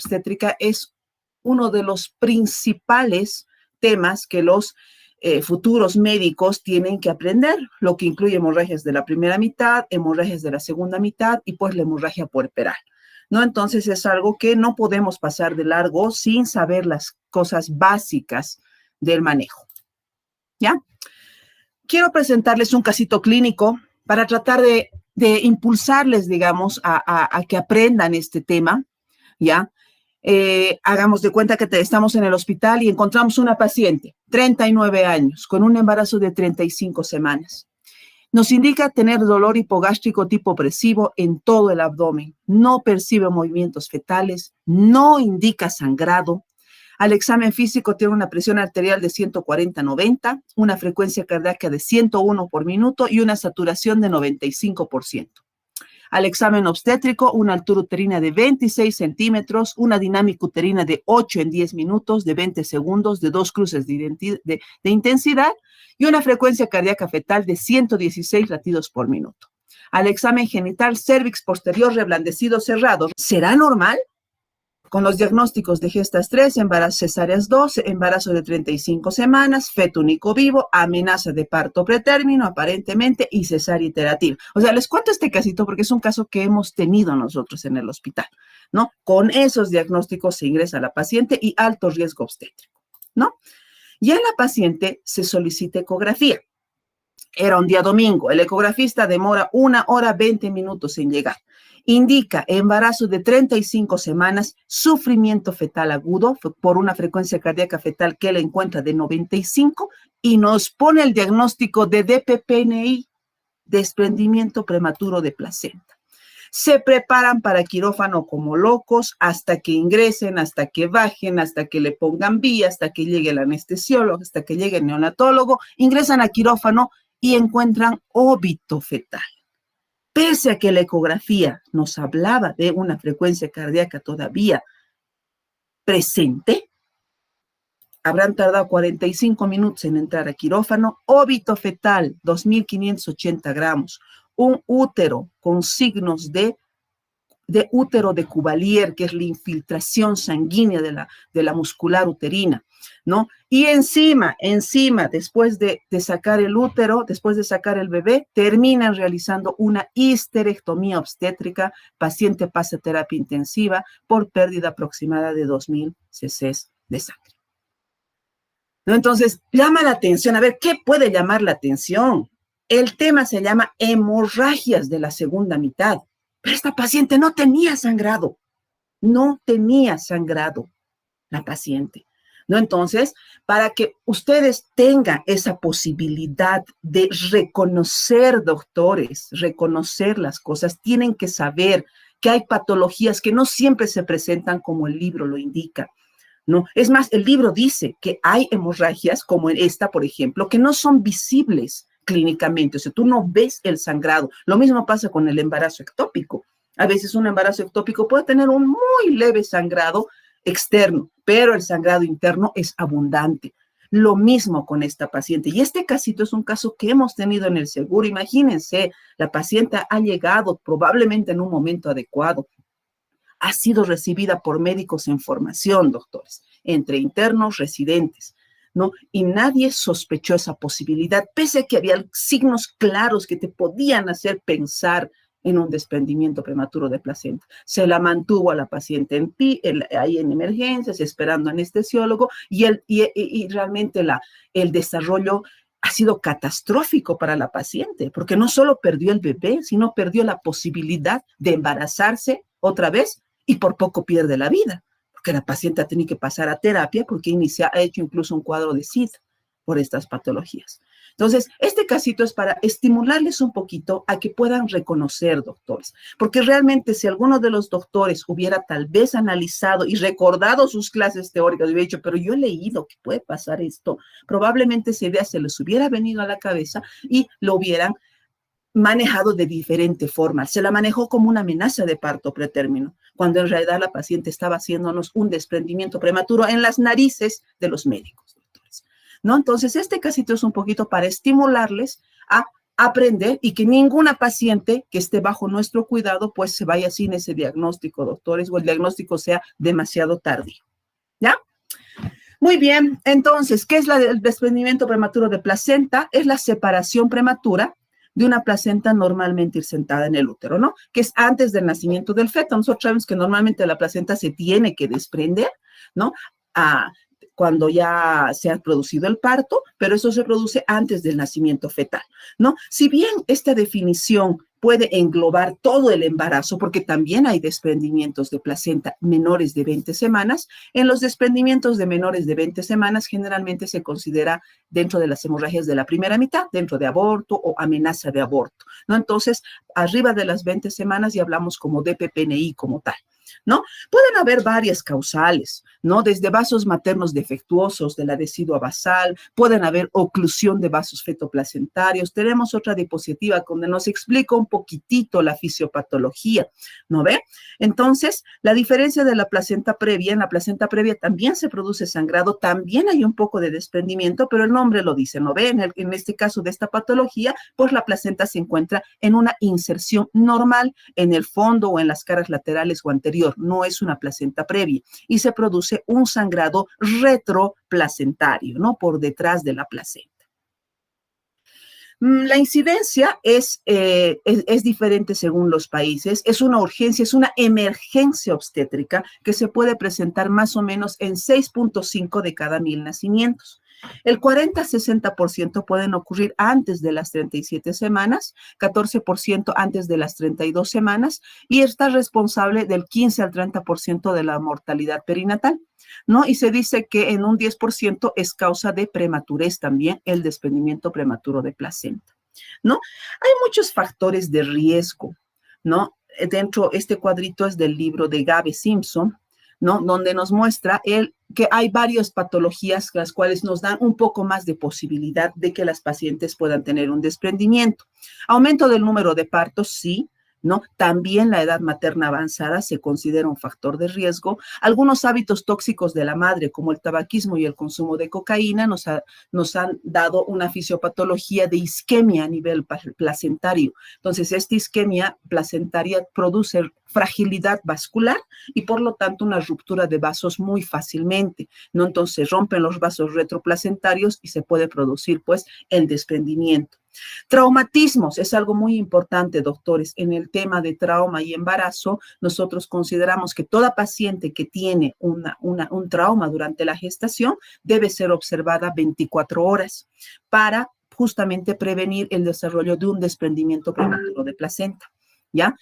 obstétrica es uno de los principales temas que los futuros médicos tienen que aprender, lo que incluye hemorragias de la primera mitad, hemorragias de la segunda mitad y pues la hemorragia puerperal, ¿no? Entonces es algo que no podemos pasar de largo sin saber las cosas básicas del manejo, ¿ya? Quiero presentarles un casito clínico para tratar de impulsarles, digamos, a que aprendan este tema, ¿ya? Hagamos de cuenta que estamos en el hospital y encontramos una paciente, 39 años, con un embarazo de 35 semanas. Nos indica tener dolor hipogástrico tipo opresivo en todo el abdomen, no percibe movimientos fetales, no indica sangrado. Al examen físico tiene una presión arterial de 140/90, una frecuencia cardíaca de 101 por minuto y una saturación de 95%. Al examen obstétrico, una altura uterina de 26 centímetros, una dinámica uterina de 8 en 10 minutos, de 20 segundos, de 2 cruces de intensidad y una frecuencia cardíaca fetal de 116 latidos por minuto. Al examen genital, cérvix posterior reblandecido cerrado. ¿Será normal? Con los diagnósticos de gestas 3, embarazo cesáreas 2, embarazo de 35 semanas, feto único vivo, amenaza de parto pretérmino, aparentemente, y cesárea iterativa. O sea, les cuento este casito porque es un caso que hemos tenido nosotros en el hospital, ¿no? Con esos diagnósticos se ingresa a la paciente y alto riesgo obstétrico, ¿no? Y a la paciente se solicita ecografía. Era un día domingo. El ecografista demora 1 hora 20 minutos en llegar. Indica embarazo de 35 semanas, sufrimiento fetal agudo por una frecuencia cardíaca fetal que él encuentra de 95 y nos pone el diagnóstico de DPPNI, desprendimiento prematuro de placenta. Se preparan para quirófano como locos hasta que ingresen, hasta que bajen, hasta que le pongan vía, hasta que llegue el anestesiólogo, hasta que llegue el neonatólogo, ingresan a quirófano y encuentran óbito fetal. Pese a que la ecografía nos hablaba de una frecuencia cardíaca todavía presente, habrán tardado 45 minutos en entrar a quirófano, óbito fetal, 2.580 gramos, un útero con signos de útero de Cuvalier, que es la infiltración sanguínea de la muscular uterina, ¿no? Y encima, después de sacar el útero, después de sacar el bebé, terminan realizando una histerectomía obstétrica, paciente pasa a terapia intensiva por pérdida aproximada de 2.000 cc's de sangre, ¿no? Entonces, llama la atención, a ver, ¿qué puede llamar la atención? El tema se llama hemorragias de la segunda mitad. Pero esta paciente no tenía sangrado la paciente, ¿no? Entonces, para que ustedes tengan esa posibilidad de reconocer, doctores, reconocer las cosas, tienen que saber que hay patologías que no siempre se presentan como el libro lo indica, ¿no? Es más, el libro dice que hay hemorragias como esta, por ejemplo, que no son visibles clínicamente, o sea, tú no ves el sangrado. Lo mismo pasa con el embarazo ectópico. A veces un embarazo ectópico puede tener un muy leve sangrado externo, pero el sangrado interno es abundante. Lo mismo con esta paciente. Y este casito es un caso que hemos tenido en el seguro. Imagínense, la paciente ha llegado probablemente en un momento adecuado. Ha sido recibida por médicos en formación, doctores, entre internos, residentes, ¿no? Y nadie sospechó esa posibilidad, pese a que había signos claros que te podían hacer pensar en un desprendimiento prematuro de placenta. Se la mantuvo a la paciente ahí en emergencias, esperando anestesiólogo, y realmente el desarrollo ha sido catastrófico para la paciente, porque no solo perdió el bebé, sino perdió la posibilidad de embarazarse otra vez y por poco pierde la vida, porque la paciente ha tenido que pasar a terapia porque ha hecho incluso un cuadro de SIDA por estas patologías. Entonces, este casito es para estimularles un poquito a que puedan reconocer, doctores, porque realmente si alguno de los doctores hubiera tal vez analizado y recordado sus clases teóricas, hubiera dicho, pero yo he leído que puede pasar esto, probablemente esa idea se les hubiera venido a la cabeza y lo hubieran manejado de diferente forma. Se la manejó como una amenaza de parto pretérmino, cuando en realidad la paciente estaba haciéndonos un desprendimiento prematuro en las narices de los médicos, doctores, ¿no? Entonces, este casito es un poquito para estimularles a aprender y que ninguna paciente que esté bajo nuestro cuidado pues se vaya sin ese diagnóstico, doctores, o el diagnóstico sea demasiado tardío. ¿Ya? Muy bien, entonces, ¿qué es el desprendimiento prematuro de placenta? Es la separación prematura de una placenta normalmente sentada en el útero, ¿no? Que es antes del nacimiento del feto. Nosotros sabemos que normalmente la placenta se tiene que desprender, ¿no? Cuando ya se ha producido el parto, pero eso se produce antes del nacimiento fetal, ¿no? Si bien esta definición puede englobar todo el embarazo, porque también hay desprendimientos de placenta menores de 20 semanas. En los desprendimientos de menores de 20 semanas generalmente se considera dentro de las hemorragias de la primera mitad, dentro de aborto o amenaza de aborto, ¿no? Entonces, arriba de las 20 semanas ya hablamos como DPPNI como tal, ¿no? Pueden haber varias causales, ¿no? Desde vasos maternos defectuosos de la decidua basal, pueden haber oclusión de vasos fetoplacentarios. Tenemos otra diapositiva donde nos explica un poquitito la fisiopatología, ¿no ve? Entonces, la diferencia de la placenta previa, en la placenta previa también se produce sangrado, también hay un poco de desprendimiento, pero el nombre lo dice, ¿no ve? En este caso de esta patología, pues la placenta se encuentra en una inserción normal en el fondo o en las caras laterales o anterior, no es una placenta previa, y se produce un sangrado retroplacentario, ¿no? Por detrás de la placenta. La incidencia es diferente según los países, es una urgencia, es una emergencia obstétrica que se puede presentar más o menos en 6.5 de cada 1000 nacimientos. El 40-60% pueden ocurrir antes de las 37 semanas, 14% antes de las 32 semanas y está responsable del 15 al 30% de la mortalidad perinatal, ¿no? Y se dice que en un 10% es causa de prematurez también el desprendimiento prematuro de placenta, ¿no? Hay muchos factores de riesgo, ¿no? Dentro, este cuadrito es del libro de Gabe Simpson, ¿no? Donde nos muestra que hay varias patologías las cuales nos dan un poco más de posibilidad de que las pacientes puedan tener un desprendimiento. Aumento del número de partos, sí, ¿no? También la edad materna avanzada se considera un factor de riesgo. Algunos hábitos tóxicos de la madre, como el tabaquismo y el consumo de cocaína, nos han dado una fisiopatología de isquemia a nivel placentario. Entonces, esta isquemia placentaria produce fragilidad vascular y por lo tanto una ruptura de vasos muy fácilmente, ¿no? Entonces rompen los vasos retroplacentarios y se puede producir pues el desprendimiento. Traumatismos es algo muy importante, doctores. En el tema de trauma y embarazo, nosotros consideramos que toda paciente que tiene un trauma durante la gestación debe ser observada 24 horas para justamente prevenir el desarrollo de un desprendimiento prematuro de placenta. ¿Ya?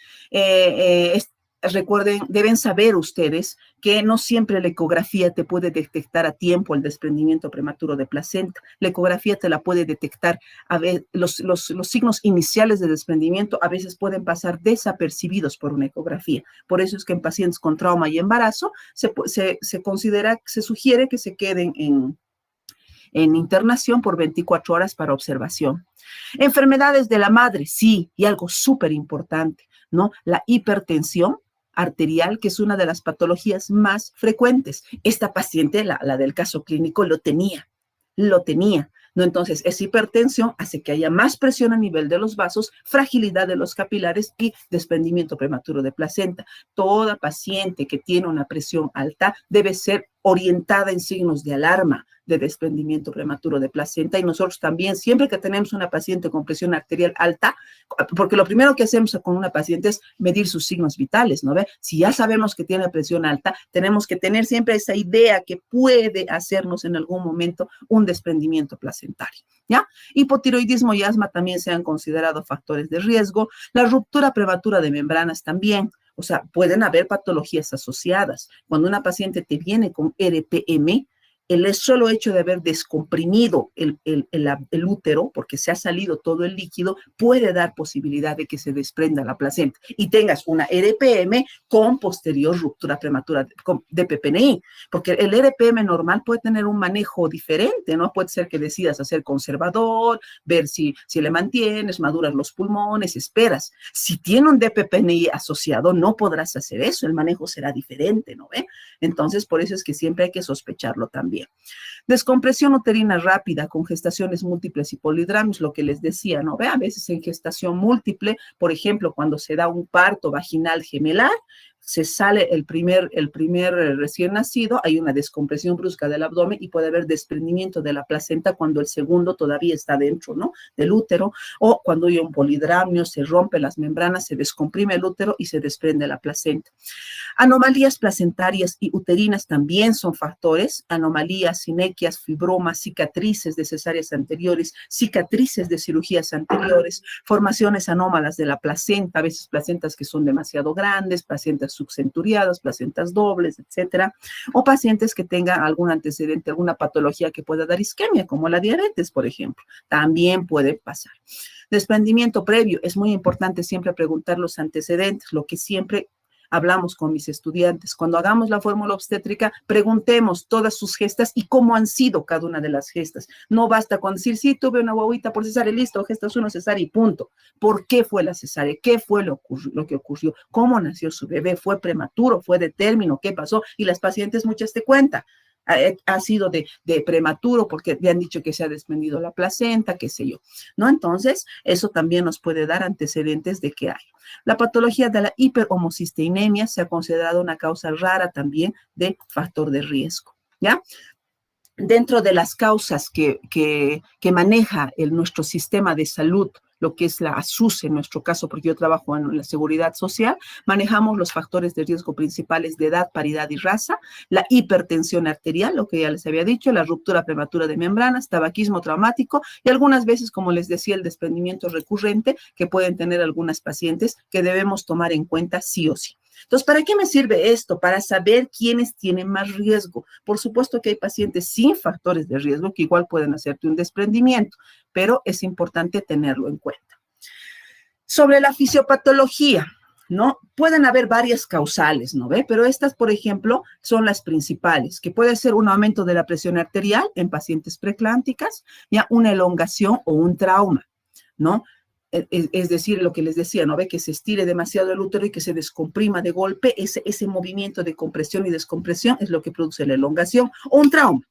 Recuerden, deben saber ustedes que no siempre la ecografía te puede detectar a tiempo el desprendimiento prematuro de placenta. La ecografía te la puede detectar, los signos iniciales de desprendimiento a veces pueden pasar desapercibidos por una ecografía. Por eso es que en pacientes con trauma y embarazo se sugiere que se queden en internación por 24 horas para observación. Enfermedades de la madre, sí, y algo súper importante, ¿no? La hipertensión arterial, que es una de las patologías más frecuentes. Esta paciente, la del caso clínico, lo tenía, ¿no? Entonces, esa hipertensión hace que haya más presión a nivel de los vasos, fragilidad de los capilares y desprendimiento prematuro de placenta. Toda paciente que tiene una presión alta debe ser orientada en signos de alarma de desprendimiento prematuro de placenta, y nosotros también, siempre que tenemos una paciente con presión arterial alta, porque lo primero que hacemos con una paciente es medir sus signos vitales, ¿no ve? Si ya sabemos que tiene presión alta, tenemos que tener siempre esa idea que puede hacernos en algún momento un desprendimiento placentario, ¿ya? Hipotiroidismo y asma también se han considerado factores de riesgo. La ruptura prematura de membranas también. O sea, pueden haber patologías asociadas. Cuando una paciente te viene con RPM, el solo hecho de haber descomprimido el útero, porque se ha salido todo el líquido, puede dar posibilidad de que se desprenda la placenta y tengas una RPM con posterior ruptura prematura de PPNI, porque el RPM normal puede tener un manejo diferente, ¿no? Puede ser que decidas hacer conservador, ver si le mantienes, maduras los pulmones, esperas. Si tiene un DPPNI asociado, no podrás hacer eso, el manejo será diferente, ¿no ve? Entonces, por eso es que siempre hay que sospecharlo también. bien. Descompresión uterina rápida con gestaciones múltiples y polidramios, lo que les decía, ¿no? Ve, a veces en gestación múltiple, por ejemplo, cuando se da un parto vaginal gemelar, se sale el primer recién nacido, hay una descompresión brusca del abdomen y puede haber desprendimiento de la placenta cuando el segundo todavía está dentro, ¿no? Del útero, o cuando hay un polidramio, se rompe las membranas, se descomprime el útero y se desprende la placenta. Anomalías placentarias y uterinas también son factores, anomalías, sinequias, fibromas, cicatrices de cesáreas anteriores, cicatrices de cirugías anteriores, formaciones anómalas de la placenta, a veces placentas que son demasiado grandes, placentas subcenturiadas, placentas dobles, etcétera, o pacientes que tengan algún antecedente, alguna patología que pueda dar isquemia, como la diabetes, por ejemplo, también puede pasar. Desprendimiento previo, es muy importante siempre preguntar los antecedentes, lo que siempre hablamos con mis estudiantes. Cuando hagamos la fórmula obstétrica, preguntemos todas sus gestas y cómo han sido cada una de las gestas. No basta con decir, sí, tuve una guaguita por cesárea, listo, gestas 1 cesárea y punto. ¿Por qué fue la cesárea? ¿Qué fue lo que ocurrió? ¿Cómo nació su bebé? ¿Fue prematuro? ¿Fue de término? ¿Qué pasó? Y las pacientes muchas te cuentan. Ha sido de prematuro porque le han dicho que se ha desprendido la placenta, qué sé yo, ¿no? Entonces, eso también nos puede dar antecedentes de que hay. La patología de la hiperhomocisteinemia se ha considerado una causa rara también de factor de riesgo, ¿ya? Dentro de las causas que maneja nuestro sistema de salud, lo que es la ASUS en nuestro caso, porque yo trabajo en la seguridad social, manejamos los factores de riesgo principales de edad, paridad y raza, la hipertensión arterial, lo que ya les había dicho, la ruptura prematura de membranas, tabaquismo traumático y algunas veces, como les decía, el desprendimiento recurrente que pueden tener algunas pacientes que debemos tomar en cuenta sí o sí. Entonces, ¿para qué me sirve esto? Para saber quiénes tienen más riesgo. Por supuesto que hay pacientes sin factores de riesgo que igual pueden hacerte un desprendimiento, pero es importante tenerlo en cuenta. Sobre la fisiopatología, ¿no? Pueden haber varias causales, ¿no ve? Pero estas, por ejemplo, son las principales, que puede ser un aumento de la presión arterial en pacientes preclánticas, ya una elongación o un trauma, ¿no? Es decir, lo que les decía, ¿no ve? Que se estire demasiado el útero y que se descomprima de golpe, ese movimiento de compresión y descompresión es lo que produce la elongación o un trauma.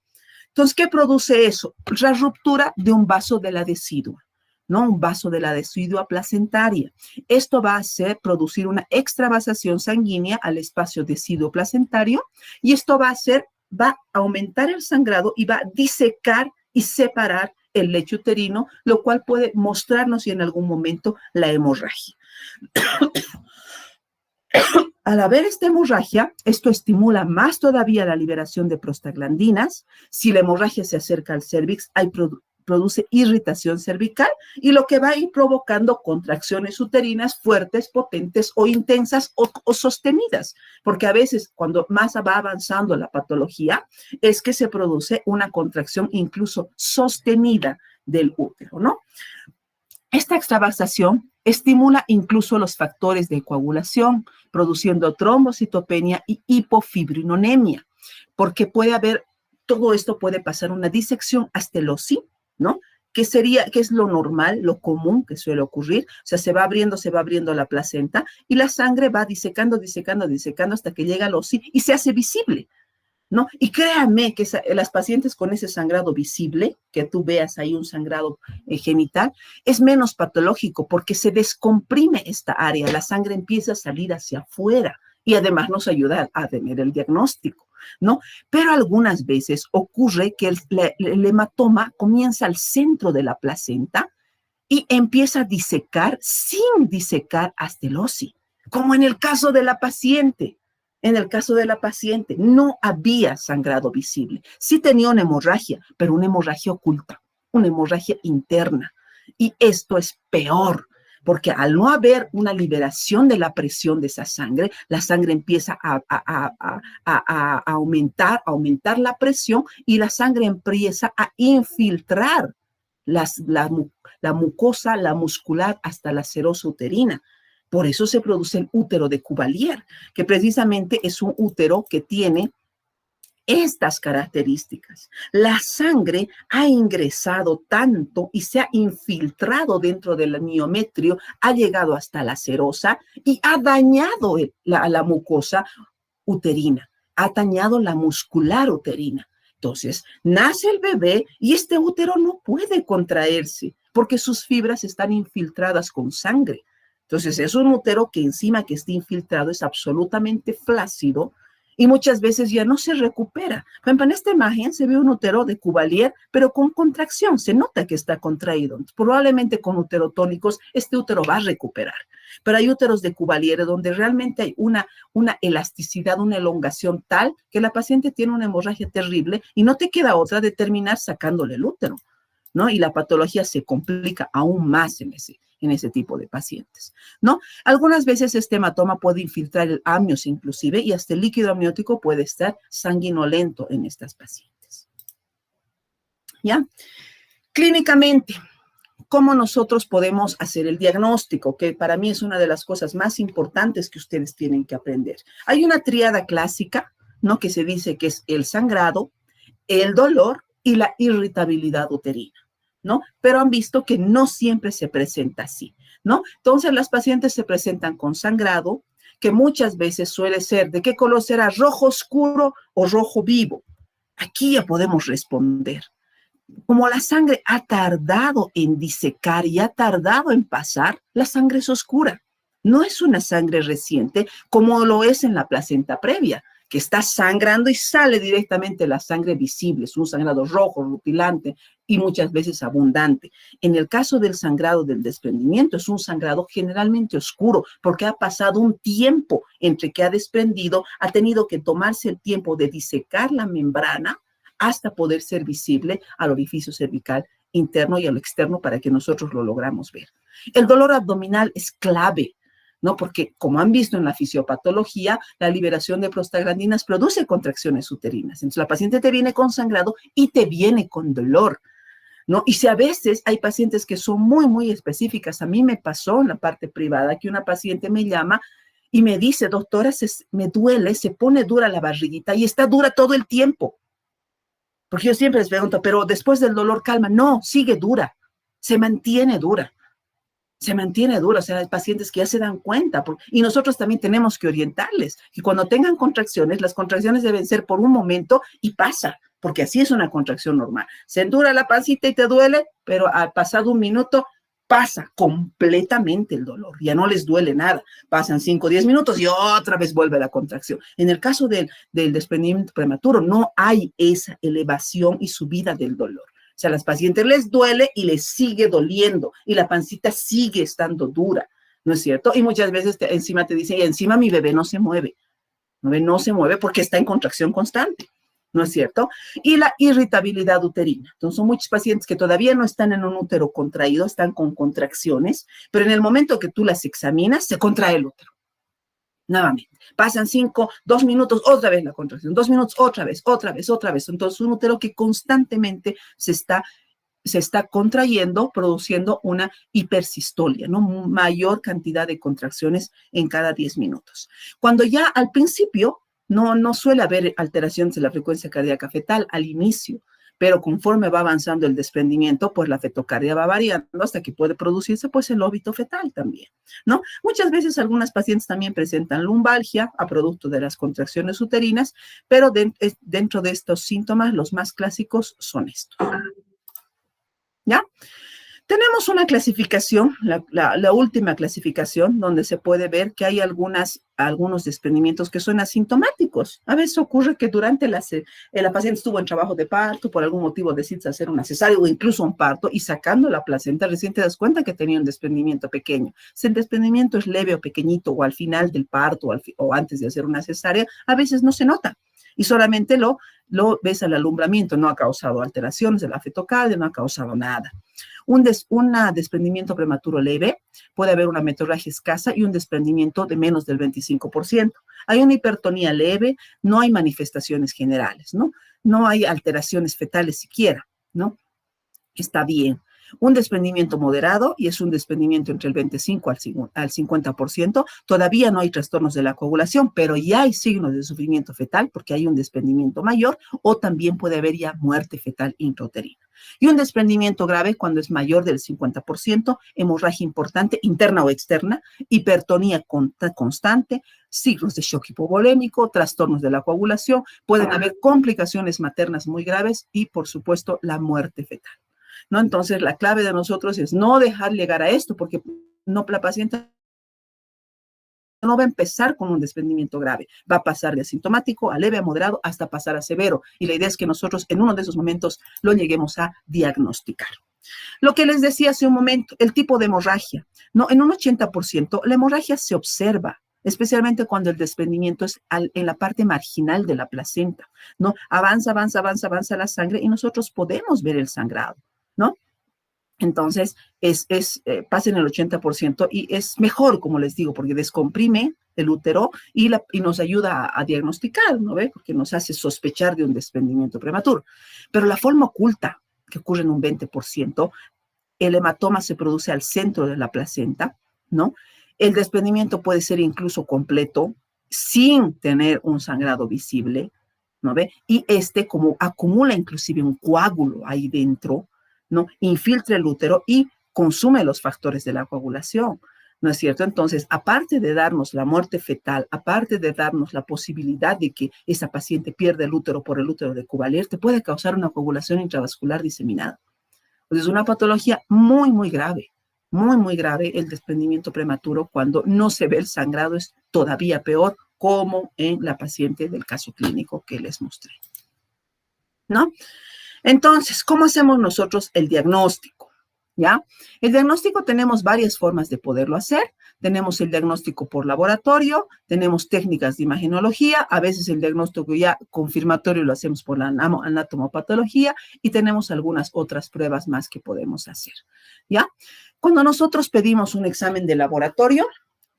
Entonces, ¿qué produce eso? La ruptura de un vaso de la decidua, ¿no? Un vaso de la decidua placentaria. Esto va a hacer producir una extravasación sanguínea al espacio deciduo placentario y esto va a aumentar el sangrado y va a disecar y separar el lecho uterino, lo cual puede mostrarnos si en algún momento la hemorragia. Al haber esta hemorragia, esto estimula más todavía la liberación de prostaglandinas. Si la hemorragia se acerca al cérvix, produce irritación cervical y lo que va a ir provocando contracciones uterinas fuertes, potentes o intensas o sostenidas, porque a veces cuando más va avanzando la patología es que se produce una contracción incluso sostenida del útero, ¿no? Esta extravasación estimula incluso los factores de coagulación, produciendo trombocitopenia y hipofibrinonemia, porque puede haber, todo esto puede pasar una disección hasta el OSI, ¿no? ¿Qué es lo normal, lo común que suele ocurrir? O sea, se va abriendo la placenta y la sangre va disecando hasta que llega al OSI y se hace visible, ¿no? Y créanme que las pacientes con ese sangrado visible, que tú veas ahí un sangrado genital, es menos patológico porque se descomprime esta área, la sangre empieza a salir hacia afuera y además nos ayuda a tener el diagnóstico, ¿no? Pero algunas veces ocurre que el hematoma comienza al centro de la placenta y empieza a disecar sin disecar hasta el OSI, como en el caso de la paciente. En el caso de la paciente, no había sangrado visible. Sí tenía una hemorragia, pero una hemorragia oculta, una hemorragia interna. Y esto es peor, porque al no haber una liberación de la presión de esa sangre, la sangre empieza a aumentar la presión y la sangre empieza a infiltrar la mucosa, la muscular, hasta la serosa uterina. Por eso se produce el útero de Cuvelier, que precisamente es un útero que tiene estas características. La sangre ha ingresado tanto y se ha infiltrado dentro del miometrio, ha llegado hasta la serosa y ha dañado la mucosa uterina, ha dañado la muscular uterina. Entonces, nace el bebé y este útero no puede contraerse porque sus fibras están infiltradas con sangre. Entonces, es un útero que encima que esté infiltrado es absolutamente flácido y muchas veces ya no se recupera. Por ejemplo, en esta imagen se ve un útero de Cuvelier, pero con contracción, se nota que está contraído. Entonces, probablemente con uterotónicos este útero va a recuperar. Pero hay úteros de Cuvelier donde realmente hay una elasticidad, una elongación tal que la paciente tiene una hemorragia terrible y no te queda otra de terminar sacándole el útero, ¿no? Y la patología se complica aún más en ese tipo de pacientes, ¿no? Algunas veces este hematoma puede infiltrar el amnios inclusive y hasta el líquido amniótico puede estar sanguinolento en estas pacientes. ¿Ya? Clínicamente, ¿cómo nosotros podemos hacer el diagnóstico? Que para mí es una de las cosas más importantes que ustedes tienen que aprender. Hay una tríada clásica, ¿no? Que se dice que es el sangrado, el dolor y la irritabilidad uterina, ¿no? Pero han visto que no siempre se presenta así, ¿no? Entonces las pacientes se presentan con sangrado, que muchas veces suele ser, ¿de qué color será? ¿Rojo oscuro o rojo vivo? Aquí ya podemos responder. Como la sangre ha tardado en disecar y ha tardado en pasar, la sangre es oscura. No es una sangre reciente como lo es en la placenta previa, que está sangrando y sale directamente la sangre visible. Es un sangrado rojo, rutilante y muchas veces abundante. En el caso del sangrado del desprendimiento, es un sangrado generalmente oscuro porque ha pasado un tiempo entre que ha desprendido, ha tenido que tomarse el tiempo de disecar la membrana hasta poder ser visible al orificio cervical interno y al externo para que nosotros lo logramos ver. El dolor abdominal es clave, ¿no? Porque como han visto en la fisiopatología, la liberación de prostaglandinas produce contracciones uterinas. Entonces la paciente te viene con sangrado y te viene con dolor, ¿no? Y si a veces hay pacientes que son muy, muy específicas, a mí me pasó en la parte privada que una paciente me llama y me dice, doctora, me duele, se pone dura la barriguita y está dura todo el tiempo. Porque yo siempre les pregunto, pero después del dolor calma. No, sigue dura, se mantiene dura. Se mantiene dura, o sea, hay pacientes que ya se dan cuenta, y nosotros también tenemos que orientarles, que cuando tengan contracciones, las contracciones deben ser por un momento y pasa, porque así es una contracción normal. Se endura la pancita y te duele, pero al pasado un minuto pasa completamente el dolor, ya no les duele nada. Pasan 5 o 10 minutos y otra vez vuelve la contracción. En el caso del desprendimiento prematuro, no hay esa elevación y subida del dolor. O sea, a las pacientes les duele y les sigue doliendo y la pancita sigue estando dura, ¿no es cierto? Y muchas veces encima te dicen, y encima mi bebé no se mueve. Mi bebé no se mueve porque está en contracción constante, ¿no es cierto? Y la irritabilidad uterina. Entonces, son muchos pacientes que todavía no están en un útero contraído, están con contracciones, pero en el momento que tú las examinas, se contrae el útero. Nuevamente, pasan 2 minutos, otra vez la contracción, 2 minutos, otra vez. Entonces, un útero que constantemente se está contrayendo, produciendo una hipersistolia, ¿no? Mayor cantidad de contracciones en cada 10 minutos. Cuando ya al principio no suele haber alteraciones de la frecuencia cardíaca fetal al inicio, pero conforme va avanzando el desprendimiento, pues la fetocardia va variando hasta que puede producirse pues el óbito fetal también, ¿no? Muchas veces algunas pacientes también presentan lumbalgia a producto de las contracciones uterinas, pero dentro de estos síntomas los más clásicos son estos. ¿Ya? Tenemos una clasificación, la última clasificación, donde se puede ver que hay algunos desprendimientos que son asintomáticos. A veces ocurre que durante la paciente estuvo en trabajo de parto, por algún motivo decides hacer una cesárea o incluso un parto y sacando la placenta recién te das cuenta que tenía un desprendimiento pequeño. Si el desprendimiento es leve o pequeñito o al final del parto o antes de hacer una cesárea, a veces no se nota. Y solamente lo ves al alumbramiento, no ha causado alteraciones de la fetocardia, no ha causado nada. Un desprendimiento prematuro leve, puede haber una metorragia escasa y un desprendimiento de menos del 25%. Hay una hipertonía leve, no hay manifestaciones generales, ¿no? No hay alteraciones fetales siquiera, ¿no? Está bien. Un desprendimiento moderado, y es un desprendimiento entre el 25 al 50%, todavía no hay trastornos de la coagulación, pero ya hay signos de sufrimiento fetal porque hay un desprendimiento mayor o también puede haber ya muerte fetal intrauterina. Y un desprendimiento grave cuando es mayor del 50%, hemorragia importante, interna o externa, hipertonía constante, signos de shock hipovolémico, trastornos de la coagulación, pueden haber complicaciones maternas muy graves y, por supuesto, la muerte fetal, ¿no? Entonces, la clave de nosotros es no dejar llegar a esto, porque no, la paciente no va a empezar con un desprendimiento grave, va a pasar de asintomático a leve, a moderado, hasta pasar a severo. Y la idea es que nosotros en uno de esos momentos lo lleguemos a diagnosticar. Lo que les decía hace un momento, el tipo de hemorragia, ¿no? En un 80% la hemorragia se observa, especialmente cuando el desprendimiento es en la parte marginal de la placenta, ¿no? Avanza la sangre y nosotros podemos ver el sangrado, ¿no? Entonces, pasa en el 80% y es mejor, como les digo, porque descomprime el útero y nos ayuda a diagnosticar, ¿no ve? Porque nos hace sospechar de un desprendimiento prematuro. Pero la forma oculta, que ocurre en un 20%, el hematoma se produce al centro de la placenta, ¿no? El desprendimiento puede ser incluso completo, sin tener un sangrado visible, ¿no ve? Y como acumula inclusive un coágulo ahí dentro, ¿no? Infiltra el útero y consume los factores de la coagulación, ¿no es cierto? Entonces, aparte de darnos la muerte fetal, aparte de darnos la posibilidad de que esa paciente pierda el útero por el útero de Cuvalier, te puede causar una coagulación intravascular diseminada. Pues es una patología muy, muy grave el desprendimiento prematuro. Cuando no se ve el sangrado es todavía peor, como en la paciente del caso clínico que les mostré, ¿no? Entonces, ¿cómo hacemos nosotros el diagnóstico? ¿Ya? El diagnóstico tenemos varias formas de poderlo hacer. Tenemos el diagnóstico por laboratorio, tenemos técnicas de imagenología, a veces el diagnóstico ya confirmatorio lo hacemos por la anatomopatología y tenemos algunas otras pruebas más que podemos hacer, ¿ya? Cuando nosotros pedimos un examen de laboratorio,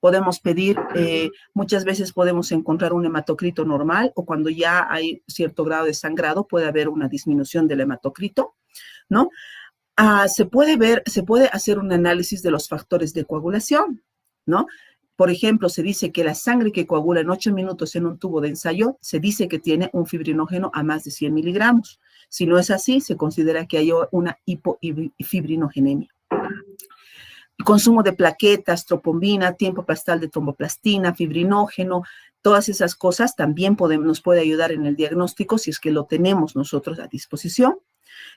podemos pedir, muchas veces podemos encontrar un hematocrito normal o cuando ya hay cierto grado de sangrado puede haber una disminución del hematocrito, ¿no? Se puede hacer un análisis de los factores de coagulación, ¿no? Por ejemplo, se dice que la sangre que coagula en 8 minutos en un tubo de ensayo, se dice que tiene un fibrinógeno a más de 100 miligramos. Si no es así, se considera que hay una hipofibrinogenemia. El consumo de plaquetas, tropombina, tiempo pastal de tromboplastina, fibrinógeno, todas esas cosas también nos puede ayudar en el diagnóstico si es que lo tenemos nosotros a disposición.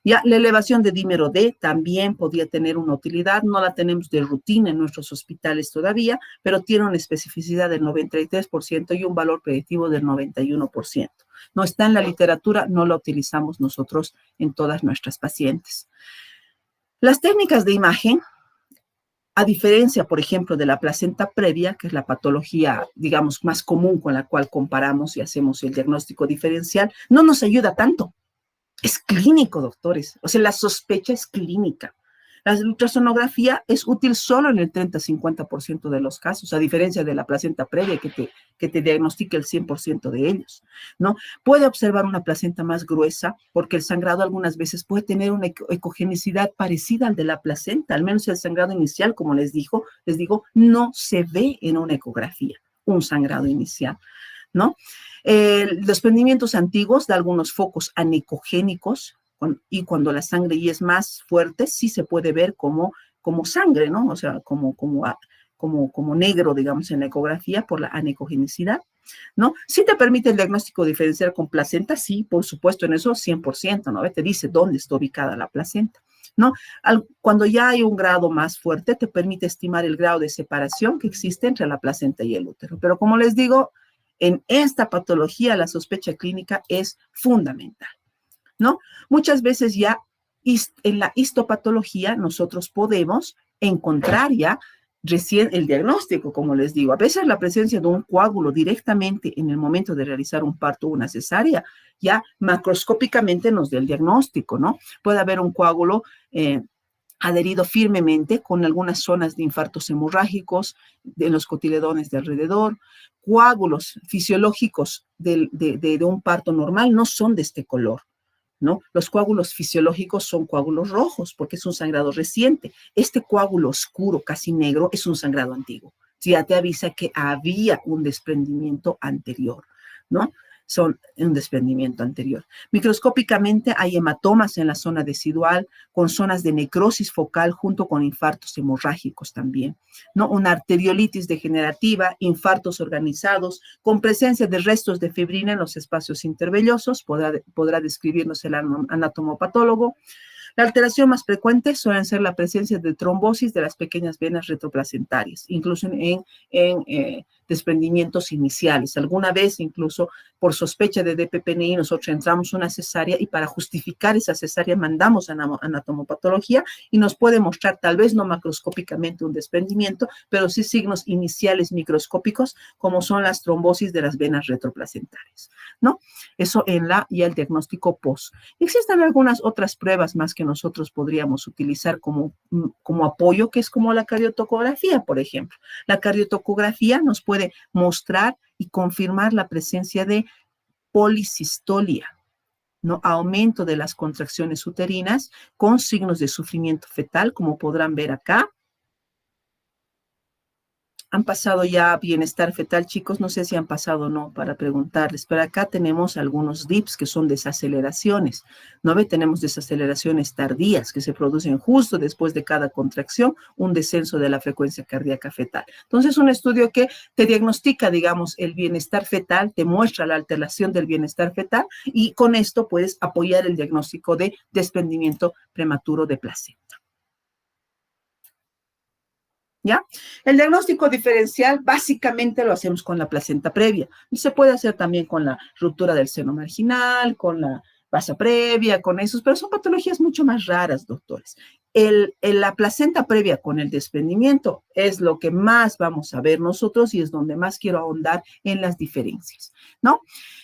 Ya la elevación de dímero D también podría tener una utilidad, no la tenemos de rutina en nuestros hospitales todavía, pero tiene una especificidad del 93% y un valor predictivo del 91%. No está en la literatura, no la utilizamos nosotros en todas nuestras pacientes. Las técnicas de imagen, a diferencia, por ejemplo, de la placenta previa, que es la patología, digamos, más común con la cual comparamos y hacemos el diagnóstico diferencial, no nos ayuda tanto. Es clínico, doctores. O sea, la sospecha es clínica. La ultrasonografía es útil solo en el 30-50% de los casos, a diferencia de la placenta previa que te diagnostica el 100% de ellos, ¿no? Puede observar una placenta más gruesa porque el sangrado algunas veces puede tener una ecogenicidad parecida al de la placenta, al menos el sangrado inicial, como les digo, no se ve en una ecografía, un sangrado inicial, ¿no? Los desprendimientos antiguos de algunos focos anecogénicos y cuando la sangre ya es más fuerte, sí se puede ver como sangre, ¿no? O sea, como negro, digamos, en la ecografía por la anecogenicidad, ¿no? Sí te permite el diagnóstico diferencial con placenta, sí, por supuesto, en eso 100%, ¿no? Te dice dónde está ubicada la placenta, ¿no? Cuando ya hay un grado más fuerte, te permite estimar el grado de separación que existe entre la placenta y el útero. Pero como les digo, en esta patología la sospecha clínica es fundamental, ¿no? Muchas veces ya en la histopatología nosotros podemos encontrar ya recién el diagnóstico, como les digo. A veces la presencia de un coágulo directamente en el momento de realizar un parto o una cesárea, ya macroscópicamente nos da el diagnóstico, ¿no? Puede haber un coágulo adherido firmemente con algunas zonas de infartos hemorrágicos de los cotiledones de alrededor. Coágulos fisiológicos de un parto normal no son de este color, ¿no? Los coágulos fisiológicos son coágulos rojos porque es un sangrado reciente. Este coágulo oscuro, casi negro, es un sangrado antiguo. Ya te avisa que había un desprendimiento anterior, ¿no? son un desprendimiento anterior. Microscópicamente hay hematomas en la zona decidual con zonas de necrosis focal junto con infartos hemorrágicos también, ¿no? Una arteriolitis degenerativa, infartos organizados con presencia de restos de fibrina en los espacios intervellosos, podrá describirnos el anatomopatólogo. La alteración más frecuente suele ser la presencia de trombosis de las pequeñas venas retroplacentarias, incluso en desprendimientos iniciales. Alguna vez, incluso por sospecha de DPPNI, nosotros entramos una cesárea y para justificar esa cesárea mandamos a anatomopatología y nos puede mostrar, tal vez no macroscópicamente un desprendimiento, pero sí signos iniciales microscópicos, como son las trombosis de las venas retroplacentarias, ¿no? Eso en y el diagnóstico post. Existen algunas otras pruebas más que nosotros podríamos utilizar como apoyo, que es como la cardiotocografía, por ejemplo. La cardiotocografía nos puede mostrar y confirmar la presencia de policistolia, ¿no? Aumento de las contracciones uterinas con signos de sufrimiento fetal, como podrán ver acá. Han pasado ya bienestar fetal, chicos, no sé si han pasado o no para preguntarles, pero acá tenemos algunos DIPs que son desaceleraciones, ¿no ve? Tenemos desaceleraciones tardías que se producen justo después de cada contracción, un descenso de la frecuencia cardíaca fetal. Entonces, un estudio que te diagnostica, digamos, el bienestar fetal, te muestra la alteración del bienestar fetal y con esto puedes apoyar el diagnóstico de desprendimiento prematuro de placenta. ¿Ya? El diagnóstico diferencial básicamente lo hacemos con la placenta previa. Y se puede hacer también con la ruptura del seno marginal, con la basa previa, con esos, pero son patologías mucho más raras, doctores. La placenta previa con el desprendimiento es lo que más vamos a ver nosotros y es donde más quiero ahondar en las diferencias, ¿no?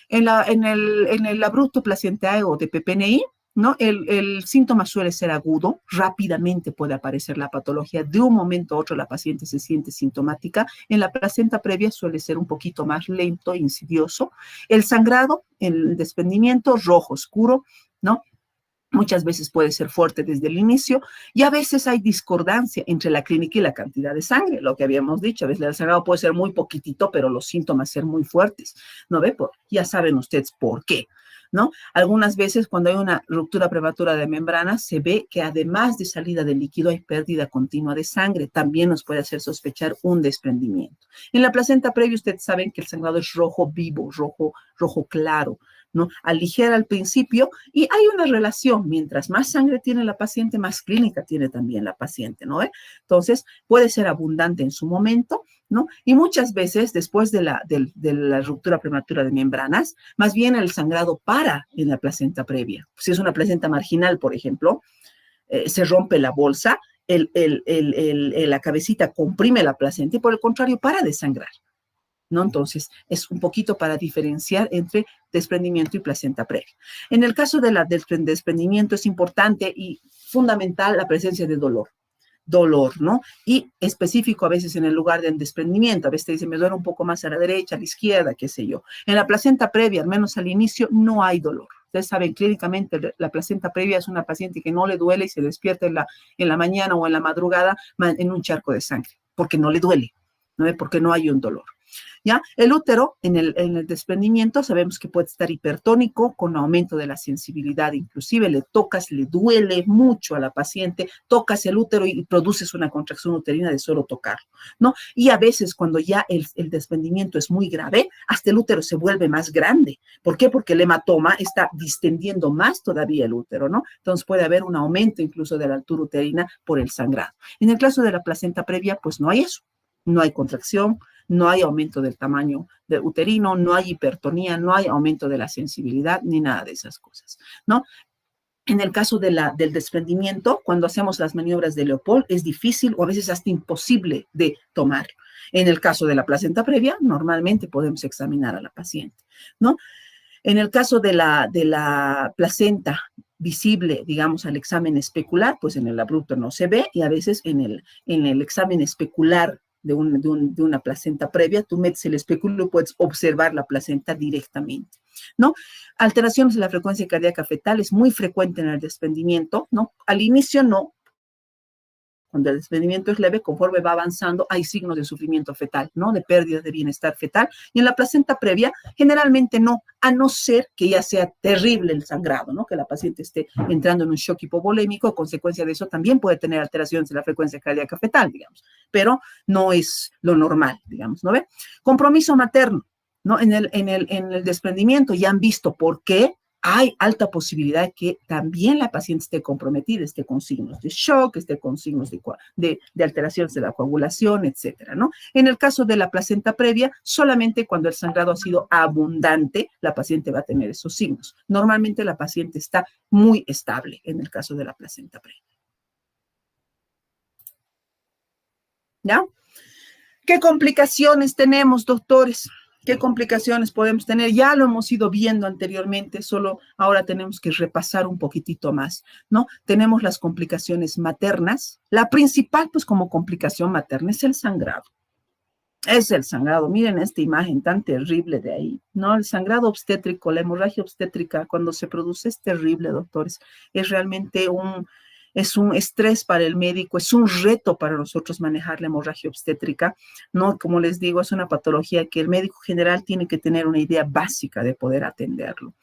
En el abrupto placentae o de PPNI, ¿no? El síntoma suele ser agudo, rápidamente puede aparecer la patología, de un momento a otro la paciente se siente sintomática. En la placenta previa suele ser un poquito más lento, insidioso. El sangrado, el desprendimiento, rojo oscuro, ¿no? Muchas veces puede ser fuerte desde el inicio y a veces hay discordancia entre la clínica y la cantidad de sangre, lo que habíamos dicho. A veces el sangrado puede ser muy poquitito, pero los síntomas ser muy fuertes, ¿no ve? Ya saben ustedes por qué, ¿no? Algunas veces cuando hay una ruptura prematura de membrana se ve que además de salida de líquido hay pérdida continua de sangre. También nos puede hacer sospechar un desprendimiento. En la placenta previa ustedes saben que el sangrado es rojo vivo, rojo claro, ¿no? Aligera al principio y hay una relación. Mientras más sangre tiene la paciente, más clínica tiene también la paciente, ¿no? Entonces, puede ser abundante en su momento, ¿no? Y muchas veces, después de la ruptura prematura de membranas, más bien el sangrado para en la placenta previa. Si es una placenta marginal, por ejemplo, se rompe la bolsa, la cabecita comprime la placenta y por el contrario para de sangrar, ¿no? Entonces, es un poquito para diferenciar entre desprendimiento y placenta previa. En el caso del desprendimiento es importante y fundamental la presencia de dolor, ¿no? Y específico a veces en el lugar del desprendimiento. A veces te dice, me duele un poco más a la derecha, a la izquierda, qué sé yo. En la placenta previa, al menos al inicio, no hay dolor. Ustedes saben, clínicamente la placenta previa es una paciente que no le duele y se despierta en la mañana o en la madrugada en un charco de sangre, porque no le duele, ¿no? Porque no hay un dolor. ¿Ya? El útero en el desprendimiento sabemos que puede estar hipertónico con aumento de la sensibilidad, inclusive le tocas, le duele mucho a la paciente, tocas el útero y produces una contracción uterina de solo tocarlo, ¿no? Y a veces cuando ya el desprendimiento es muy grave, hasta el útero se vuelve más grande. ¿Por qué? Porque el hematoma está distendiendo más todavía el útero, ¿no? Entonces puede haber un aumento incluso de la altura uterina por el sangrado. En el caso de la placenta previa, pues no hay eso, no hay contracción, no hay aumento del tamaño uterino, no hay hipertonía, no hay aumento de la sensibilidad, ni nada de esas cosas, ¿no? En el caso del desprendimiento, cuando hacemos las maniobras de Leopold, es difícil o a veces hasta imposible de tomar. En el caso de la placenta previa, normalmente podemos examinar a la paciente, ¿no? En el caso de la placenta visible, digamos, al examen especular, pues en el abrupto no se ve y a veces en el examen especular de una placenta previa, tú metes el espéculo y puedes observar la placenta directamente, ¿no? Alteraciones de la frecuencia cardíaca fetal es muy frecuente en el desprendimiento, ¿no? Al inicio no, Cuando el desprendimiento es leve, conforme va avanzando, hay signos de sufrimiento fetal, ¿no? De pérdida de bienestar fetal. Y en la placenta previa, generalmente no, a no ser que ya sea terrible el sangrado, ¿no? Que la paciente esté entrando en un shock hipovolémico, a consecuencia de eso también puede tener alteraciones en la frecuencia cardíaca fetal, digamos, pero no es lo normal, digamos, ¿no ve? Compromiso materno, ¿no? En el desprendimiento ya han visto por qué hay alta posibilidad de que también la paciente esté comprometida, esté con signos de shock, esté con signos de alteraciones de la coagulación, etcétera, ¿no? En el caso de la placenta previa, solamente cuando el sangrado ha sido abundante, la paciente va a tener esos signos. Normalmente la paciente está muy estable en el caso de la placenta previa. ¿Ya? ¿Qué complicaciones tenemos, doctores? ¿Qué complicaciones podemos tener? Ya lo hemos ido viendo anteriormente, solo ahora tenemos que repasar un poquitito más, ¿no? Tenemos las complicaciones maternas. La principal, pues como complicación materna, es el sangrado. Es el sangrado. Miren esta imagen tan terrible de ahí, ¿no? El sangrado obstétrico, la hemorragia obstétrica, cuando se produce es terrible, doctores. Es realmente es un estrés para el médico, es un reto para nosotros manejar la hemorragia obstétrica, ¿no? Como les digo, es una patología que el médico general tiene que tener una idea básica de poder atenderlo,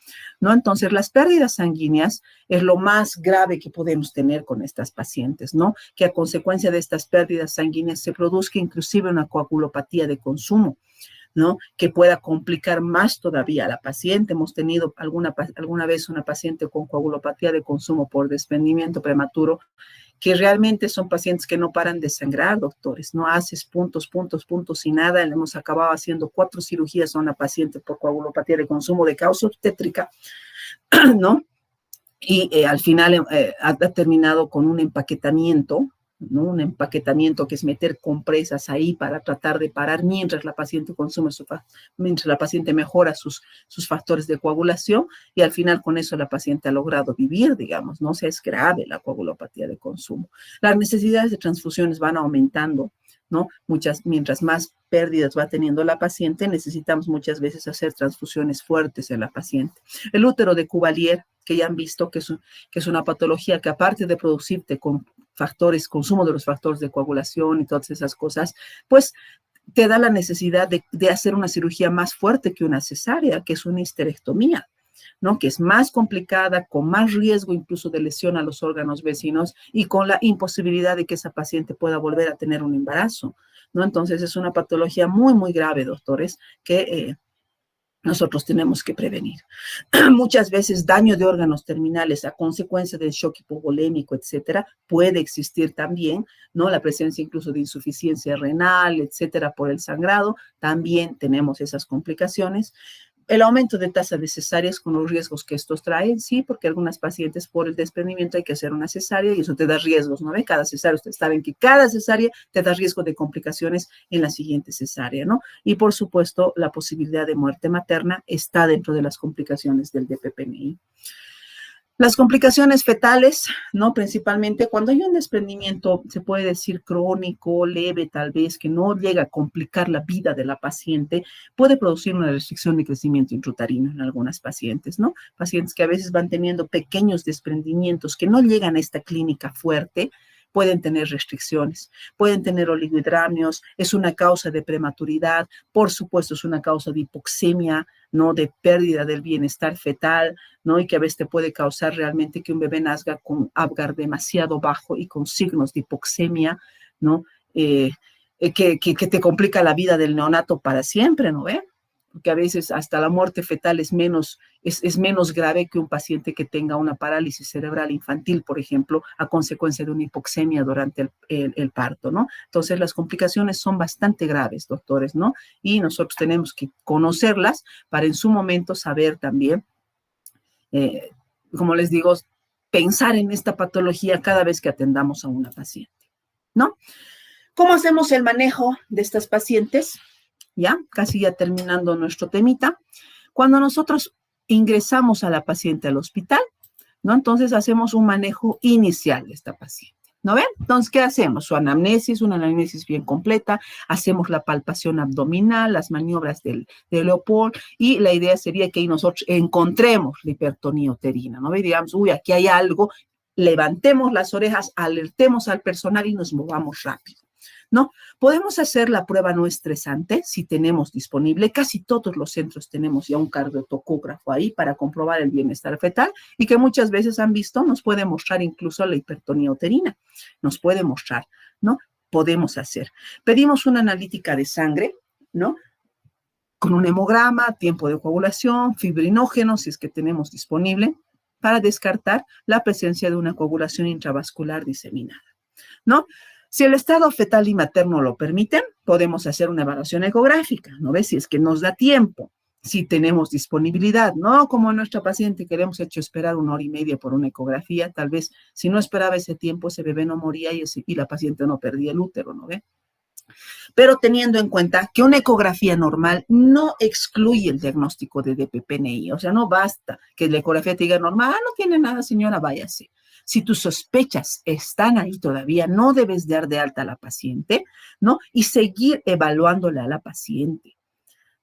¿no? Entonces, las pérdidas sanguíneas es lo más grave que podemos tener con estas pacientes, ¿no? Que a consecuencia de estas pérdidas sanguíneas se produzca inclusive una coagulopatía de consumo, ¿no? Que pueda complicar más todavía a la paciente. Hemos tenido alguna vez una paciente con coagulopatía de consumo por desprendimiento prematuro, que realmente son pacientes que no paran de sangrar, doctores, no haces puntos, puntos, puntos y nada. Hemos acabado haciendo 4 cirugías a una paciente por coagulopatía de consumo de causa obstétrica, ¿no? Y al final ha terminado con un empaquetamiento, ¿no? Un empaquetamiento que es meter compresas ahí para tratar de parar mientras la paciente consume mientras la paciente mejora sus factores de coagulación, y al final con eso la paciente ha logrado vivir, digamos, ¿no? O sea, es grave la coagulopatía de consumo. Las necesidades de transfusiones van aumentando, ¿no? Mientras más pérdidas va teniendo la paciente, necesitamos muchas veces hacer transfusiones fuertes en la paciente. El útero de Cuvalier, que ya han visto que es una patología que, aparte de producirte con consumo de los factores de coagulación y todas esas cosas, pues te da la necesidad de hacer una cirugía más fuerte que una cesárea, que es una histerectomía, ¿no? Que es más complicada, con más riesgo incluso de lesión a los órganos vecinos y con la imposibilidad de que esa paciente pueda volver a tener un embarazo, ¿no? Entonces es una patología muy, muy grave, doctores, que nosotros tenemos que prevenir. Muchas veces daño de órganos terminales a consecuencia del shock hipovolémico, etcétera, puede existir también, ¿no? La presencia incluso de insuficiencia renal, etcétera, por el sangrado, también tenemos esas complicaciones. El aumento de tasa de cesáreas con los riesgos que estos traen, sí, porque algunas pacientes por el desprendimiento hay que hacer una cesárea y eso te da riesgos, ¿no? Cada cesárea, ustedes saben que cada cesárea te da riesgo de complicaciones en la siguiente cesárea, ¿no? Y por supuesto, la posibilidad de muerte materna está dentro de las complicaciones del DPPMI. Las complicaciones fetales, ¿no? Principalmente cuando hay un desprendimiento, se puede decir crónico, leve tal vez, que no llega a complicar la vida de la paciente, puede producir una restricción de crecimiento intrauterino en algunas pacientes, ¿no? Pacientes que a veces van teniendo pequeños desprendimientos que no llegan a esta clínica fuerte, pueden tener restricciones, pueden tener oligohidramios, es una causa de prematuridad, por supuesto es una causa de hipoxemia, ¿no? De pérdida del bienestar fetal, ¿no? Y que a veces te puede causar realmente que un bebé nazca con Apgar demasiado bajo y con signos de hipoxemia, ¿no? Que te complica la vida del neonato para siempre, ¿no? Porque a veces hasta la muerte fetal es menos grave que un paciente que tenga una parálisis cerebral infantil, por ejemplo, a consecuencia de una hipoxemia durante el parto, ¿no? Entonces, las complicaciones son bastante graves, doctores, ¿no? Y nosotros tenemos que conocerlas para en su momento saber también, como les digo, pensar en esta patología cada vez que atendamos a una paciente, ¿no? ¿Cómo hacemos el manejo de estas pacientes? Ya, casi ya terminando nuestro temita. Cuando nosotros ingresamos a la paciente al hospital, ¿no? Entonces hacemos un manejo inicial de esta paciente, ¿no ven? Entonces, ¿qué hacemos? Una anamnesis bien completa, hacemos la palpación abdominal, las maniobras de Leopold, y la idea sería que ahí nosotros encontremos la hipertonía uterina, ¿no? Y digamos, uy, aquí hay algo levantemos las orejas, alertemos al personal y nos movamos rápido, ¿no? Podemos hacer la prueba no estresante si tenemos disponible. Casi todos los centros tenemos ya un cardiotocógrafo ahí para comprobar el bienestar fetal y que muchas veces han visto, nos puede mostrar incluso la hipertonía uterina, nos puede mostrar, ¿no? Podemos hacer. Pedimos una analítica de sangre, ¿no? Con un hemograma, tiempo de coagulación, fibrinógeno, si es que tenemos disponible, para descartar la presencia de una coagulación intravascular diseminada, ¿no? Si el estado fetal y materno lo permiten, podemos hacer una evaluación ecográfica, ¿no ves? Si es que nos da tiempo, si tenemos disponibilidad, no como nuestra paciente que le hemos hecho esperar 1 hora y media por una ecografía, tal vez si no esperaba ese tiempo, ese bebé no moría y la paciente no perdía el útero, ¿no ve? Pero teniendo en cuenta que una ecografía normal no excluye el diagnóstico de DPPNI, o sea, no basta que la ecografía te diga normal, no tiene nada, señora, váyase. Si tus sospechas están ahí todavía, no debes dar de alta a la paciente, ¿no? Y seguir evaluándola a la paciente,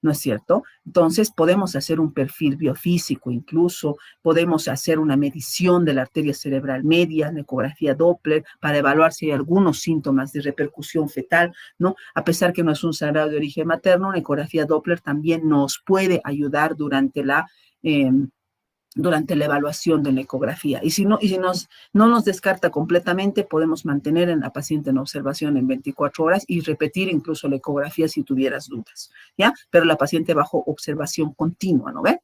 ¿no es cierto? Entonces, podemos hacer un perfil biofísico incluso, podemos hacer una medición de la arteria cerebral media, una ecografía Doppler, para evaluar si hay algunos síntomas de repercusión fetal, ¿no? A pesar que no es un sangrado de origen materno, una ecografía Doppler también nos puede ayudar durante la evaluación de la ecografía. Y si no nos descarta completamente, podemos mantener en la paciente en observación en 24 horas y repetir incluso la ecografía si tuvieras dudas, ¿ya? Pero la paciente bajo observación continua, ¿no ve?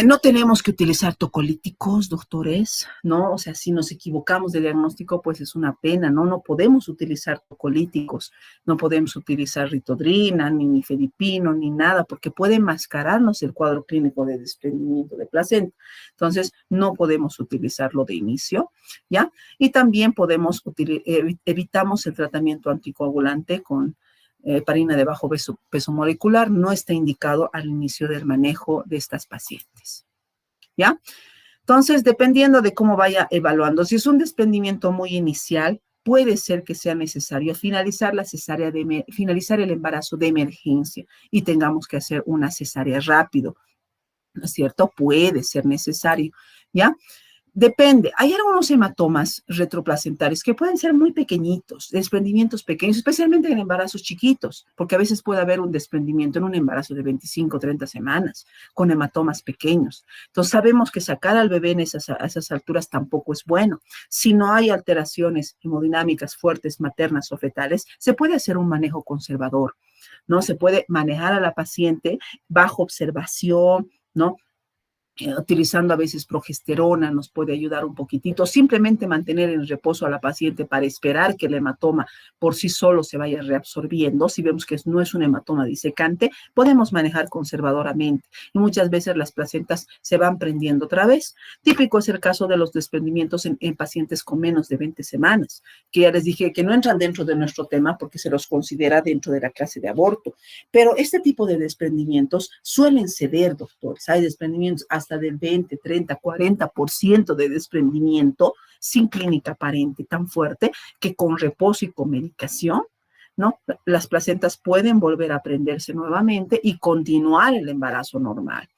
No tenemos que utilizar tocolíticos, doctores, ¿no? O sea, si nos equivocamos de diagnóstico, pues es una pena, ¿no? No podemos utilizar tocolíticos, no podemos utilizar ritodrina, ni nifedipino, ni nada, porque puede mascararnos el cuadro clínico de desprendimiento de placenta. Entonces, no podemos utilizarlo de inicio, ¿ya? Y también evitamos el tratamiento anticoagulante con heparina de bajo peso molecular, no está indicado al inicio del manejo de estas pacientes, ¿ya? Entonces, dependiendo de cómo vaya evaluando, si es un desprendimiento muy inicial, puede ser que sea necesario finalizar el embarazo de emergencia y tengamos que hacer una cesárea rápido, ¿no es cierto? Puede ser necesario, ¿ya? Depende, hay algunos hematomas retroplacentarios que pueden ser muy pequeñitos, desprendimientos pequeños, especialmente en embarazos chiquitos, porque a veces puede haber un desprendimiento en un embarazo de 25, 30 semanas con hematomas pequeños. Entonces sabemos que sacar al bebé a esas alturas tampoco es bueno. Si no hay alteraciones hemodinámicas fuertes, maternas o fetales, se puede hacer un manejo conservador, ¿no? Se puede manejar a la paciente bajo observación, ¿no? Utilizando a veces progesterona nos puede ayudar un poquitito, simplemente mantener en reposo a la paciente para esperar que el hematoma por sí solo se vaya reabsorbiendo. Si vemos que no es un hematoma disecante, podemos manejar conservadoramente y muchas veces las placentas se van prendiendo otra vez. Típico es el caso de los desprendimientos en pacientes con menos de 20 semanas, que ya les dije que no entran dentro de nuestro tema porque se los considera dentro de la clase de aborto, pero este tipo de desprendimientos suelen ceder, doctores. Hay desprendimientos hasta del 20, 30, 40% de desprendimiento sin clínica aparente tan fuerte que con reposo y con medicación, ¿no? Las placentas pueden volver a prenderse nuevamente y continuar el embarazo normal.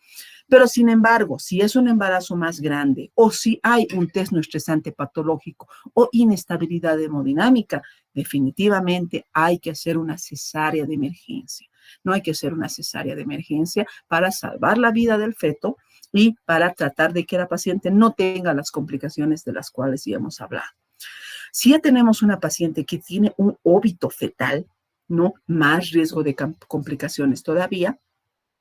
Pero sin embargo, si es un embarazo más grande o si hay un test no estresante patológico o inestabilidad hemodinámica, definitivamente hay que hacer una cesárea de emergencia. No hay que hacer una cesárea de emergencia para salvar la vida del feto y para tratar de que la paciente no tenga las complicaciones de las cuales ya hemos hablado. Si ya tenemos una paciente que tiene un óbito fetal, ¿no? Más riesgo de complicaciones todavía,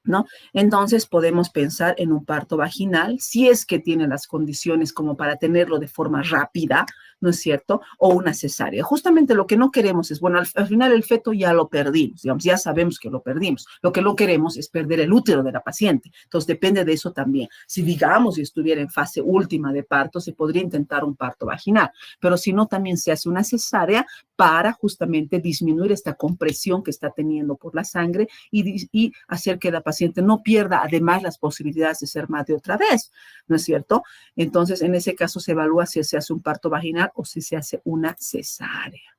¿no? Entonces podemos pensar en un parto vaginal, si es que tiene las condiciones como para tenerlo de forma rápida, ¿no es cierto? O una cesárea. Justamente lo que no queremos es, bueno, al final el feto ya lo perdimos, digamos, ya sabemos que lo perdimos. Lo que no queremos es perder el útero de la paciente. Entonces depende de eso también. Si digamos si estuviera en fase última de parto, se podría intentar un parto vaginal, pero si no, también se hace una cesárea para justamente disminuir esta compresión que está teniendo por la sangre y hacer que la paciente no pierda además las posibilidades de ser madre otra vez, ¿no es cierto? Entonces, en ese caso se evalúa si se hace un parto vaginal o si se hace una cesárea,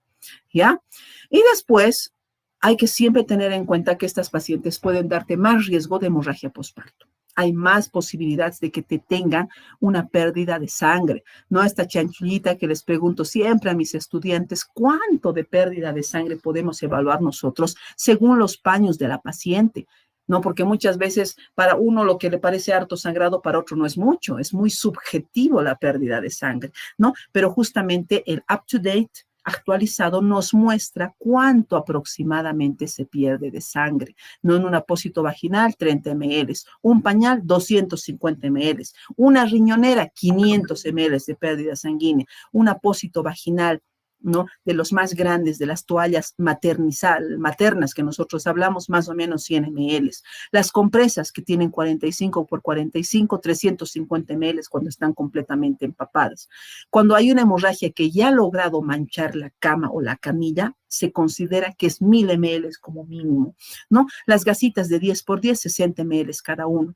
¿ya? Y después hay que siempre tener en cuenta que estas pacientes pueden darte más riesgo de hemorragia postparto. hay más posibilidades de que te tengan una pérdida de sangre. ¿No? Esta chanchullita que les pregunto siempre a mis estudiantes, ¿cuánto de pérdida de sangre podemos evaluar nosotros según los paños de la paciente? ¿No? Porque muchas veces para uno lo que le parece harto sangrado, para otro no es mucho, es muy subjetivo la pérdida de sangre, ¿no? Pero justamente el up-to-date actualizado nos muestra cuánto aproximadamente se pierde de sangre, ¿no? En un apósito vaginal, 30 ml, un pañal, 250 ml, una riñonera, 500 ml de pérdida sanguínea, un apósito vaginal, ¿no? De los más grandes, de las toallas maternas que nosotros hablamos, más o menos 100 ml. Las compresas que tienen 45 por 45, 350 ml cuando están completamente empapadas. Cuando hay una hemorragia que ya ha logrado manchar la cama o la camilla, se considera que es 1000 ml como mínimo, ¿no? Las gasitas de 10 por 10, 60 ml cada uno,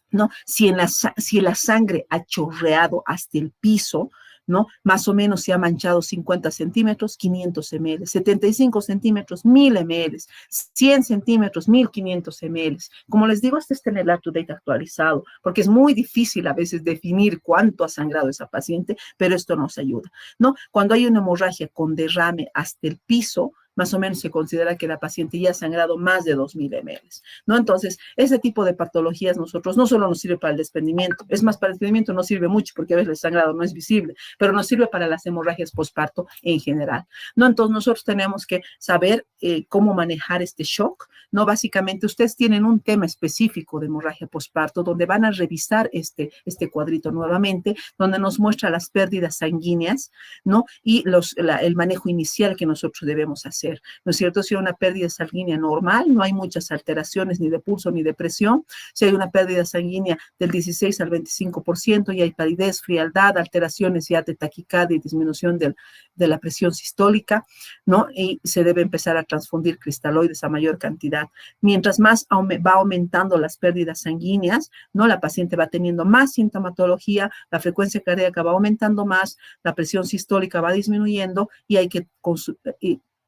¿no? Si la sangre ha chorreado hasta el piso, ¿no? Más o menos se ha manchado 50 centímetros, 500 ml, 75 centímetros, 1000 ml, 100 centímetros, 1500 ml. Como les digo, este es tener el up-to-date actualizado, porque es muy difícil a veces definir cuánto ha sangrado esa paciente, pero esto nos ayuda, ¿no? Cuando hay una hemorragia con derrame hasta el piso, más o menos se considera que la paciente ya ha sangrado más de 2000 ml, ¿no? Entonces, ese tipo de patologías nosotros no solo nos sirve para el desprendimiento, es más, para el desprendimiento no sirve mucho porque a veces el sangrado no es visible, pero nos sirve para las hemorragias postparto en general, ¿no? Entonces, nosotros tenemos que saber cómo manejar este shock, ¿no? Básicamente, ustedes tienen un tema específico de hemorragia postparto donde van a revisar este cuadrito nuevamente, donde nos muestra las pérdidas sanguíneas, ¿no? Y el manejo inicial que nosotros debemos hacer. ¿No es cierto? Si hay una pérdida sanguínea normal, no hay muchas alteraciones ni de pulso ni de presión. Si hay una pérdida sanguínea del 16 al 25% y hay palidez, frialdad, alteraciones ya de taquicardia y disminución de la presión sistólica, ¿no? Y se debe empezar a transfundir cristaloides a mayor cantidad. Mientras más va aumentando las pérdidas sanguíneas, ¿no? La paciente va teniendo más sintomatología, la frecuencia cardíaca va aumentando más, la presión sistólica va disminuyendo y hay que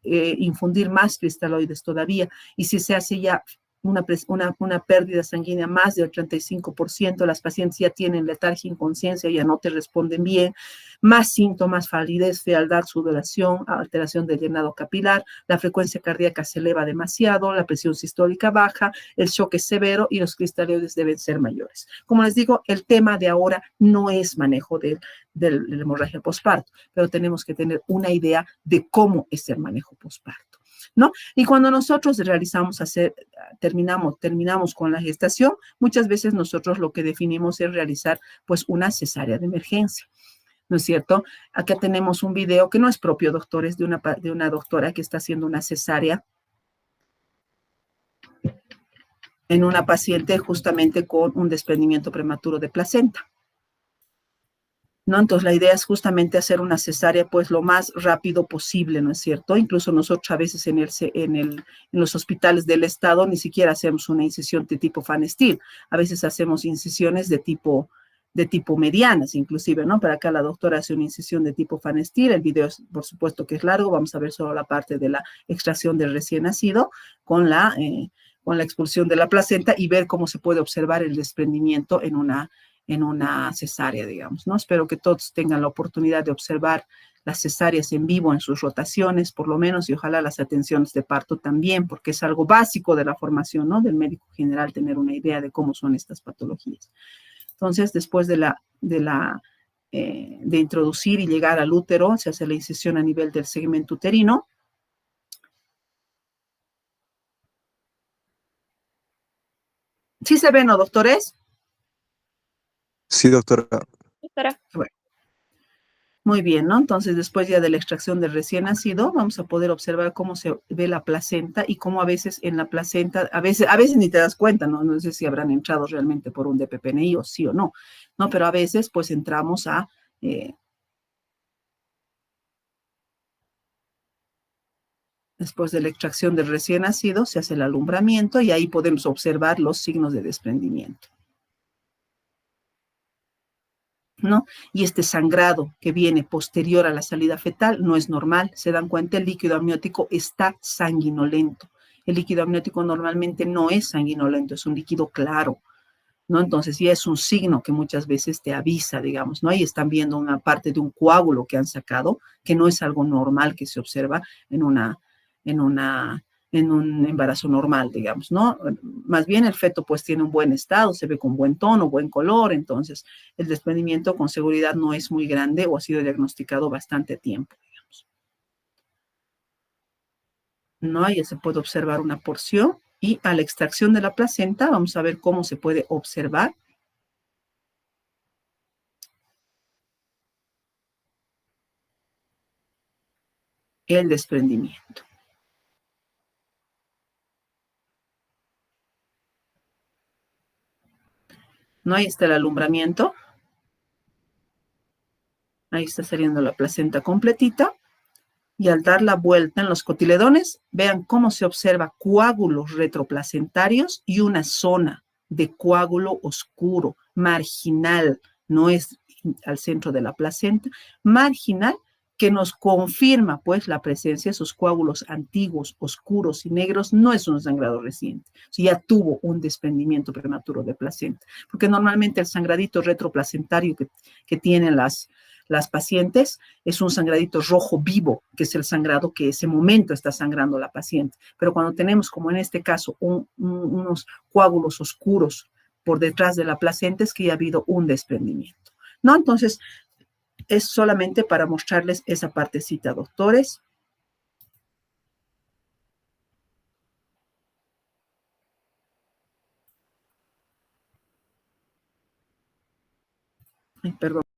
infundir más cristaloides todavía. Y si se hace ya una pérdida sanguínea más del 35%, las pacientes ya tienen letargia, inconsciencia, ya no te responden bien, más síntomas, palidez, fealdad, sudoración, alteración del llenado capilar, la frecuencia cardíaca se eleva demasiado, la presión sistólica baja, el shock es severo y los cristaloides deben ser mayores. Como les digo, el tema de ahora no es manejo de la hemorragia postparto, pero tenemos que tener una idea de cómo es el manejo postparto, ¿no? Y cuando nosotros terminamos con la gestación, muchas veces nosotros lo que definimos es realizar pues una cesárea de emergencia, ¿no es cierto? Acá tenemos un video que no es propio, doctores, de una doctora que está haciendo una cesárea en una paciente justamente con un desprendimiento prematuro de placenta, ¿no? Entonces, la idea es justamente hacer una cesárea, pues, lo más rápido posible, ¿no es cierto? Incluso nosotros a veces en los hospitales del Estado ni siquiera hacemos una incisión de tipo Fan Steel. A veces hacemos incisiones de tipo medianas, inclusive, ¿no? Para acá la doctora hace una incisión de tipo Fan Steel. El video, por supuesto, que es largo. Vamos a ver solo la parte de la extracción del recién nacido con la expulsión de la placenta y ver cómo se puede observar el desprendimiento en una cesárea, digamos, ¿no? Espero que todos tengan la oportunidad de observar las cesáreas en vivo en sus rotaciones, por lo menos, y ojalá las atenciones de parto también, porque es algo básico de la formación, ¿no? Del médico general, tener una idea de cómo son estas patologías. Entonces, después de introducir y llegar al útero, se hace la incisión a nivel del segmento uterino. ¿Sí se ven, no, doctores? Sí, doctora. Bueno, muy bien, ¿no? Entonces, después ya de la extracción del recién nacido, vamos a poder observar cómo se ve la placenta y cómo a veces en la placenta, a veces ni te das cuenta, ¿no? No sé si habrán entrado realmente por un DPPNI o sí o no, ¿no? Pero a veces, pues, entramos después de la extracción del recién nacido, se hace el alumbramiento y ahí podemos observar los signos de desprendimiento, ¿no? Y este sangrado que viene posterior a la salida fetal no es normal. Se dan cuenta, el líquido amniótico está sanguinolento. El líquido amniótico normalmente no es sanguinolento, es un líquido claro, ¿no? Entonces ya es un signo que muchas veces te avisa, digamos, ¿no? Ahí están viendo una parte de un coágulo que han sacado, que no es algo normal que se observa en en una, en un embarazo normal, digamos, ¿no? Más bien el feto pues tiene un buen estado, se ve con buen tono, buen color, entonces el desprendimiento con seguridad no es muy grande o ha sido diagnosticado bastante tiempo, digamos. ¿No? Ahí se puede observar una porción y a la extracción de la placenta vamos a ver cómo se puede observar el desprendimiento. ¿No? Ahí está el alumbramiento. Ahí está saliendo la placenta completita. Y al dar la vuelta en los cotiledones, vean cómo se observa coágulos retroplacentarios y una zona de coágulo oscuro, marginal, no es al centro de la placenta, marginal, que nos confirma pues la presencia de esos coágulos antiguos, oscuros y negros, no es un sangrado reciente, ya tuvo un desprendimiento prematuro de placenta, porque normalmente el sangradito retroplacentario que tienen las pacientes es un sangradito rojo vivo, que es el sangrado que ese momento está sangrando la paciente. Pero cuando tenemos, como en este caso, unos coágulos oscuros por detrás de la placenta, es que ya ha habido un desprendimiento, ¿no? Entonces, es solamente para mostrarles esa partecita, doctores. Ay, perdón.